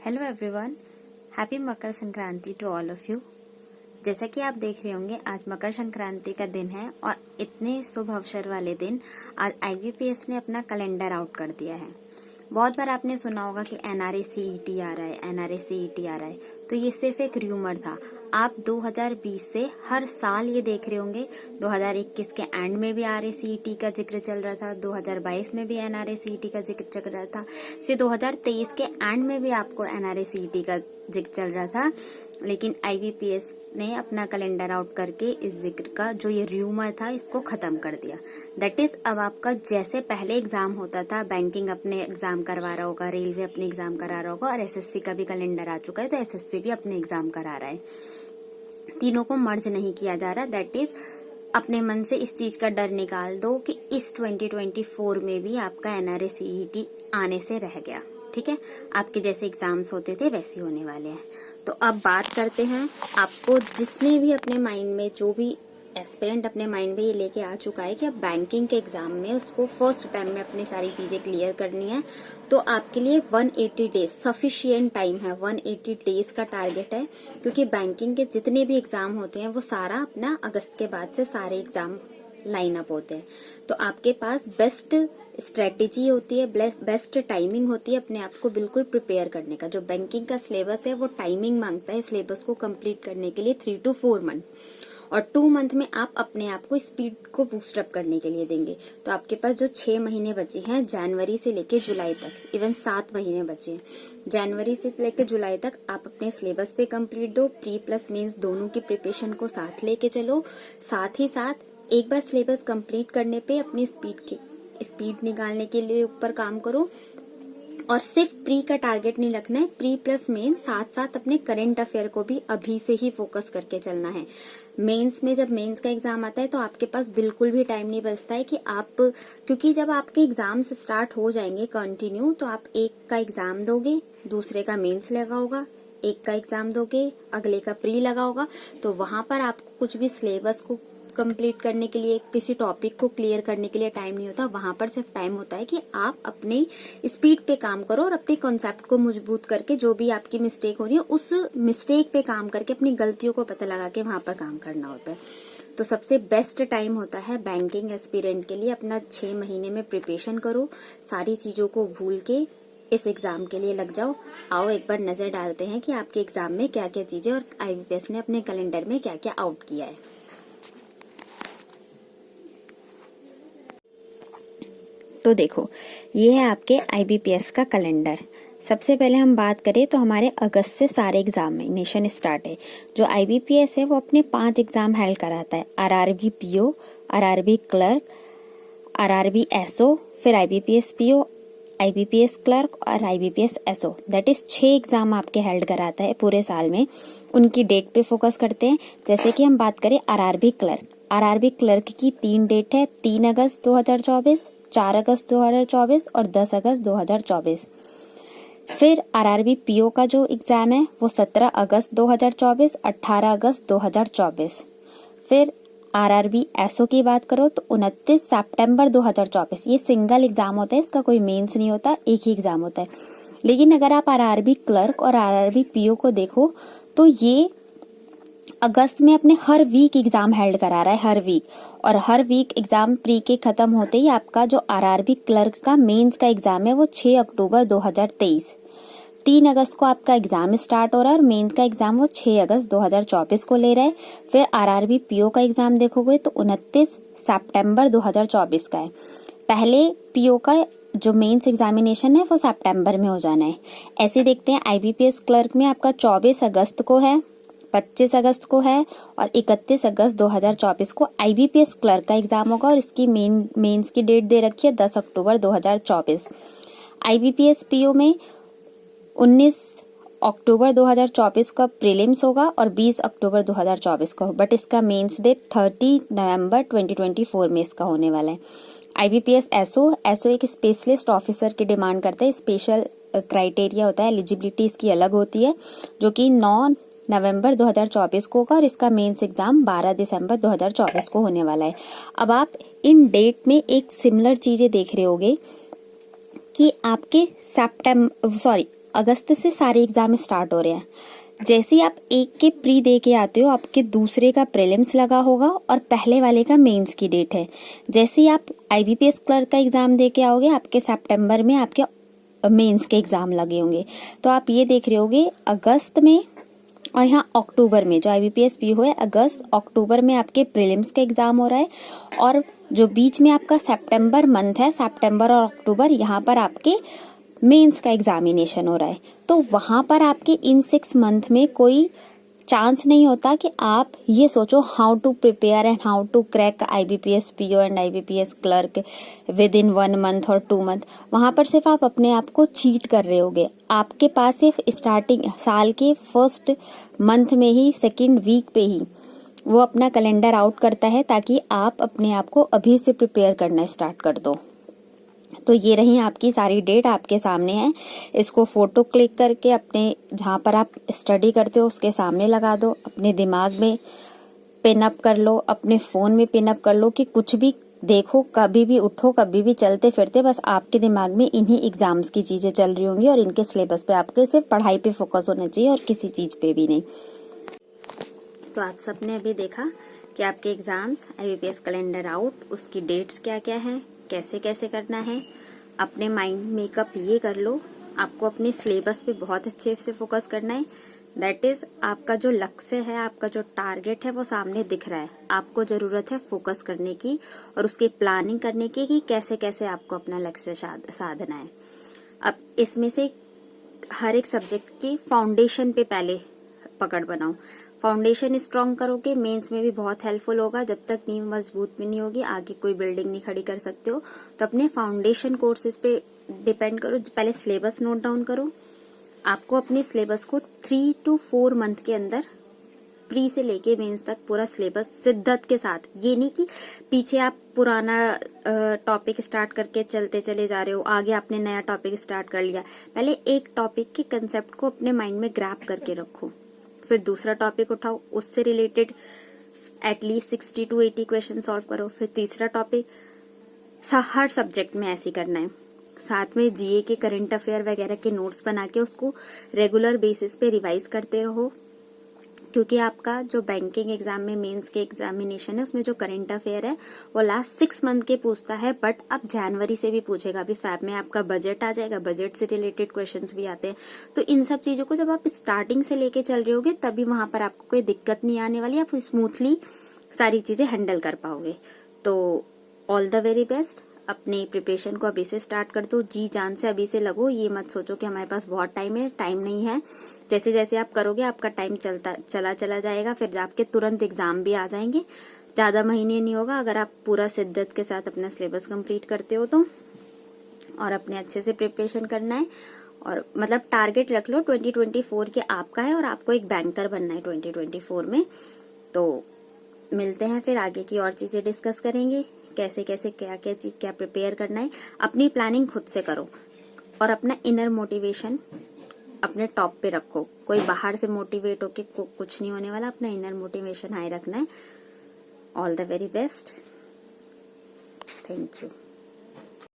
Hello everyone, happy Makar Sankranti to all of you. जैसा कि आप देख रहे होंगे आज मकर संक्रांति का दिन है और इतने शुभ अवसर वाले दिन आज आईबीपीएस ने अपना कैलेंडर आउट कर दिया है। बहुत बार आपने सुना होगा कि एनआरए सीईटी आ रहा है, एनआरए सीईटी आ रहा है, तो ये सिर्फ एक र्यूमर था। आप 2020 से हर साल ये देख रहे होंगे। 2021 के एंड में भी आरए सीईटी का जिक्र चल रहा था, 2022 में भी एनआरए सीईटी का जिक्र चल रहा था, से 2023 के एंड में भी आपको एनआरए सीईटी का जिक्र चल रहा था। लेकिन आईबीपीएस ने अपना कैलेंडर आउट करके इस जिक्र का जो ये र्यूमर था इसको खत्म कर दिया। दैट इज अब आपका जैसे पहले एग्जाम होता था, बैंकिंग अपने एग्जाम करवा रहा होगा, रेलवे अपने एग्जाम करा रहा होगा और एसएससी का भी कैलेंडर आ चुका है, तो एसएससी भी अपने एग्जाम करा रहा है। तीनों को मर्ज नहीं किया जा रहा। दैट इज अपने मन से इस चीज का डर निकाल दो कि इस 2024 में भी आपका एनआरए सीईटी आने से रह गया। ठीक है, आपके जैसे एग्जाम्स होते थे वैसे होने वाले हैं। तो अब बात करते हैं, आपको जिसने भी अपने माइंड में, जो भी एस्पिरेंट अपने माइंड में ये लेके आ चुका है कि अब बैंकिंग के एग्जाम में उसको फर्स्ट टाइम में अपनी सारी चीजें क्लियर करनी है, तो आपके लिए 180 डेज सफिशिएंट टाइम है। 180 डेज का टारगेट है, क्योंकि बैंकिंग के जितने भी एग्जाम होते हैं वो सारा अपना अगस्त के बाद से सारे एग्जाम लाइन अप होते हैं। तो आपके पास बेस्ट स्ट्रेटेजी होती है, बेस्ट टाइमिंग होती है अपने आप को बिल्कुल प्रिपेयर करने का। जो बैंकिंग का सिलेबस है वो टाइमिंग मांगता है सिलेबस को कंप्लीट करने के लिए 3 to 4 मंथ, और 2 मंथ में आप अपने आप को स्पीड को बूस्टअप करने के लिए देंगे। तो आपके पास जो 6 महीने बचे हैं जनवरी से लेके जुलाई तक, इवन 7 महीने बचे हैं, जनवरी से लेके जुलाई तक आप अपने सिलेबस पे कंप्लीट दो। प्री प्लस मेंस दोनों की प्रिपरेशन को साथ लेके चलो। साथ ही साथ एक बार सिलेबस कंप्लीट करने पे अपनी स्पीड निकालने के लिए ऊपर काम करो। और सिर्फ प्री का टारगेट नहीं रखना है, प्री प्लस मेन साथ साथ अपने करंट अफेयर को भी अभी से ही फोकस करके चलना है। मेंस में जब मेंस का एग्जाम आता है तो आपके पास बिल्कुल भी टाइम नहीं बचता है कि आप, क्योंकि जब आपके एग्जाम्स स्टार्ट हो जाएंगे कंटिन्यू, तो आप एक का एग्जाम दोगे, दूसरे का मेंस लगा होगा, एक का एग्जाम दोगे, अगले का प्री लगा होगा, तो वहां पर आपको कुछ भी सिलेबस को कंप्लीट करने के लिए, किसी टॉपिक को क्लियर करने के लिए टाइम नहीं होता। वहां पर सिर्फ टाइम होता है कि आप अपने स्पीड पे काम करो और अपने कॉन्सेप्ट को मजबूत करके जो भी आपकी मिस्टेक हो रही है उस मिस्टेक पे काम करके अपनी गलतियों को पता लगा के वहां पर काम करना होता है। तो सबसे बेस्ट टाइम होता है बैंकिंग एस्पिरेंट के लिए। अपना 6 महीने में प्रिपरेशन करो, सारी चीजों को भूल के इस एग्जाम के लिए लग जाओ। आओ एक बार नजर डालते हैं कि आपके एग्जाम में क्या क्या चीजें और आईबीपीएस ने अपने कैलेंडर में क्या क्या आउट किया है। तो देखो, ये है आपके आईबीपीएस का कैलेंडर। सबसे पहले हम बात करें तो हमारे अगस्त से सारे एग्जाम में नेशन स्टार्ट है। जो आईबीपीएस है वो अपने 5 एग्जाम हेल्ड कराता है, RRB PO, RRB clerk, RRB SO, फिर आईबीपीएस पीओ, आईबीपीएस क्लर्क और IBPS SO. That is 6 exam आपके हेल्ड कराता है पूरे साल में। उनकी डेट पे फोकस करते हैं। जैसे कि हम बात करें आरआरबी क्लर्क, आरआरबी क्लर्क की 3 डेट है, 3 अगस्त 2024, 4 अगस्त 2024 और 10 अगस्त 2024। फिर आरआरबी पीओ का जो एग्जाम है वो 17 अगस्त 2024, 18 अगस्त 2024। फिर आरआरबी एसओ की बात करो तो 29 सितंबर 2024। ये सिंगल एग्जाम होता है, इसका कोई मेंस नहीं होता, एक ही एग्जाम होता है। लेकिन अगर आप आरआरबी क्लर्क और आरआरबी पीओ को देखो तो ये अगस्त में अपने हर वीक एग्जाम हेल्ड करा रहा है, हर वीक। और हर वीक एग्जाम प्री के खत्म होते ही आपका जो आरआरबी क्लर्क का मेंस का एग्जाम है वो 6 अक्टूबर 2023। 3 अगस्त को आपका एग्जाम स्टार्ट हो रहा है और मेंस का एग्जाम वो 6 अगस्त 2024 को ले रहा है। फिर आरआरबी पीओ का एग्जाम देखोगे तो 29 सितंबर 2024 का है। पहले पीओ का जो मेंस एग्जामिनेशन है वो सितंबर में हो जाना है। ऐसे देखते हैं आईबीपीएस क्लर्क में आपका 24 अगस्त को है, 25 अगस्त को है और 31 अगस्त 2024 को आईबीपीएस क्लर्क का एग्जाम होगा और इसकी मेंस की डेट दे रखी है 10 अक्टूबर 2024। आईबीपीएस पीओ में 19 अक्टूबर 2024 का प्रीलिम्स होगा और 20 अक्टूबर 2024 का, बट इसका मेंस डेट 30 नवंबर 2024 में इसका होने वाला है। आईबीपीएस एसओ एक स्पेशलिस्ट ऑफिसर की डिमांड करता है, स्पेशल क्राइटेरिया होता है, एलिजिबिलिटी इसकी अलग होती है, जो कि 9 नवंबर 2024 को होगा और इसका मेंस एग्जाम 12 दिसंबर 2024 को होने वाला है। अब आप इन डेट में एक सिमिलर चीजें देख रहे होगे कि आपके अगस्त से सारे एग्जाम स्टार्ट हो रहे हैं। जैसे ही आप एक के प्री दे के आते हो, आपके दूसरे का प्रीलिम्स लगा होगा और पहले वाले का मेंस की डेट है। जैसे ही आप आईबीपीएस क्लर्क का एग्जाम दे के आओगे, आपके सितंबर में आपके मेंस के एग्जाम लगे होंगे। तो आप ये देख रहे होगे अगस्त में और यहाँ अक्टूबर में, जो आईबीपीएस पीओ है अगस्त अक्टूबर में आपके प्रीलिम्स का एग्जाम हो रहा है, और जो बीच में आपका सितंबर मंथ है, सितंबर और अक्टूबर, यहाँ पर आपके मेंस का एग्जामिनेशन हो रहा है। तो वहां पर आपके इन 6 मंथ में कोई चांस नहीं होता कि आप ये सोचो how to prepare and how to crack IBPS PO and IBPS clerk within 1 month और 2 मंथ। वहां पर सिर्फ आप अपने आप को चीट कर रहे होगे। आपके पास सिर्फ स्टार्टिंग साल के फर्स्ट मंथ में ही, सेकेंड वीक पे ही वो अपना कैलेंडर आउट करता है, ताकि आप अपने आप को अभी से प्रिपेयर करना स्टार्ट कर दो। तो ये रही आपकी सारी डेट आपके सामने है। इसको फोटो क्लिक करके अपने जहां पर आप स्टडी करते हो उसके सामने लगा दो, अपने दिमाग में पिन अप कर लो, अपने फोन में पिन अप कर लो कि कुछ भी देखो, कभी भी उठो, कभी भी चलते फिरते, बस आपके दिमाग में इन्हीं एग्जाम्स की चीजें चल रही होंगी और इनके सिलेबस पे आपके सिर्फ पढ़ाई पे फोकस होना चाहिए और किसी चीज पे भी नहीं। तो आप सबने अभी देखा कि आपके एग्जाम्स, आईबीपीएस कैलेंडर आउट, उसकी डेट्स क्या क्या है, कैसे कैसे करना है। अपने माइंड मेकअप ये कर लो, आपको अपने सिलेबस पे बहुत अच्छे से फोकस करना है। दैट इज आपका जो लक्ष्य है, आपका जो टारगेट है वो सामने दिख रहा है। आपको जरूरत है फोकस करने की और उसकी प्लानिंग करने की कि कैसे कैसे आपको अपना लक्ष्य साधना है। अब इसमें से हर एक सब्जेक्ट की फाउंडेशन पे पहले पकड़ बनाओ। फाउंडेशन स्ट्रांग करोगे, मेंस में भी बहुत हेल्पफुल होगा। जब तक नींव मजबूत भी नहीं होगी, आगे कोई बिल्डिंग नहीं खड़ी कर सकते हो। तो अपने फाउंडेशन कोर्सेज पे डिपेंड करो। पहले सिलेबस नोट डाउन करो। आपको अपने सिलेबस को 3 to 4 मंथ के अंदर, प्री से लेके मेंस तक पूरा सिलेबस शिद्दत के साथ, ये नहीं कि पीछे आप पुराना टॉपिक स्टार्ट करके चलते चले जा रहे हो, आगे आपने नया टॉपिक स्टार्ट कर लिया। पहले एक टॉपिक के कंसेप्ट को अपने माइंड में ग्रैब करके रखो, फिर दूसरा टॉपिक उठाओ, उससे related at least 60 to 80 question solve करो, फिर तीसरा टॉपिक। हर सब्जेक्ट में ऐसे करना है। साथ में जीए के करंट अफेयर वगैरह के नोट्स बना के उसको रेगुलर बेसिस पे रिवाइज करते रहो, क्योंकि आपका जो बैंकिंग एग्जाम में मेंस के एग्जामिनेशन है उसमें जो करंट अफेयर है वो लास्ट 6 मंथ के पूछता है, बट अब जनवरी से भी पूछेगा। अभी फैब में आपका बजट आ जाएगा, बजट से रिलेटेड क्वेश्चंस भी आते हैं। तो इन सब चीजों को जब आप स्टार्टिंग से लेके चल रहे होगे, तभी वहां पर आपको कोई दिक्कत नहीं आने वाली, आप स्मूथली सारी चीजें हैंडल कर पाओगे। तो ऑल द वेरी बेस्ट। अपने प्रिपरेशन को अभी से स्टार्ट कर दो, जी जान से अभी से लगो। ये मत सोचो कि हमारे पास बहुत टाइम है, टाइम नहीं है। जैसे जैसे आप करोगे आपका टाइम चला जाएगा, फिर आपके तुरंत एग्जाम भी आ जाएंगे। ज्यादा महीने नहीं होगा अगर आप पूरा शिद्दत के साथ अपना सिलेबस कंप्लीट करते हो तो। और अपने अच्छे से प्रिपरेशन करना है, और मतलब टारगेट रख लो 2024 के आपका है, और आपको एक बैंकर बनना है 2024 में। तो मिलते हैं फिर, आगे की और चीजें डिस्कस करेंगे, कैसे कैसे क्या क्या चीज क्या प्रिपेयर करना है। अपनी प्लानिंग खुद से करो और अपना इनर मोटिवेशन अपने टॉप पे रखो। कोई बाहर से मोटिवेट होके कुछ नहीं होने वाला, अपना इनर मोटिवेशन हाई रखना है। All the very best. Thank you.